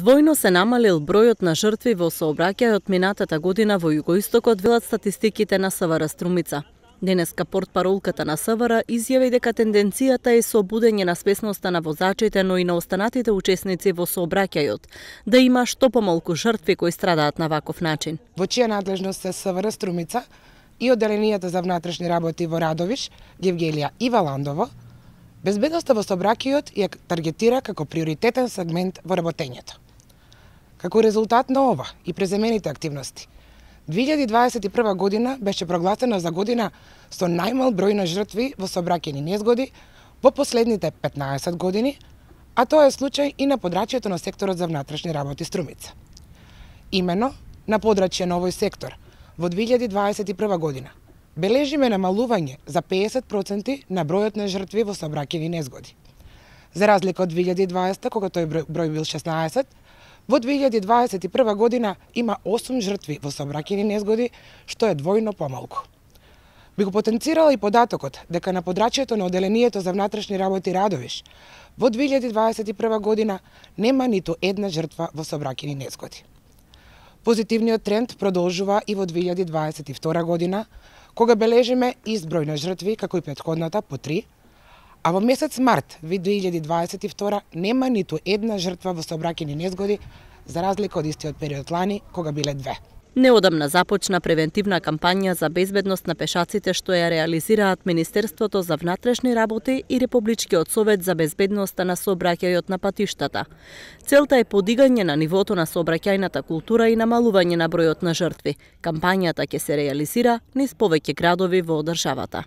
Двојно се намалил бројот на жртви во сообраќајот минатата година во југоистокот, велат статистиките на СВР Струмица. Денеска портпаролката на СВР изјави дека тенденцијата е со будење на свесноста на возачите, но и на останатите учесници во сообраќајот, да има што помалку жртви кои страдаат на ваков начин. Во чија надлежност се СВР Струмица и Одделенијата за внатрешни работи во Радовиш, Гевгелија и Валандово, безбедноста во сообраќајот ја таргетира како приоритетен сегмент во работењето. Како резултат на ова и преземените активности, 2021 година беше прогласена за година со најмал број на жртви во сообраќајни незгоди во последните 15 години, а тоа е случај и на подрачјето на секторот за внатрешни работи Струмица. Имено на подрачје на овој сектор во 2021 година бележиме намалување за 50% на бројот на жртви во сообраќајни незгоди. За разлика од 2020, кога тој број бил 16, во 2021 година има 8 жртви во сообраќајни незгоди, што е двојно помалку. Би го потенцирала и податокот дека на подрачјето на Одделението за внатрешни работи Радовиш во 2021 година нема ниту една жртва во сообраќајни незгоди. Позитивниот тренд продолжува и во 2022 година, кога бележиме ист број на жртви како и претходната по 3, а во месец март 2022 нема ниту една жртва во сообраќајни незгоди, за разлика од истиот период лани, кога биле 2. Неодамна започна превентивна кампања за безбедност на пешаците, што ја реализираат Министерството за внатрешни работи и Републичкиот совет за безбедноста на сообраќајот на патиштата. Целта е подигање на нивото на сообраќајната култура и намалување на бројот на жртви. Кампањата ќе се реализира низ повеќе градови во државата.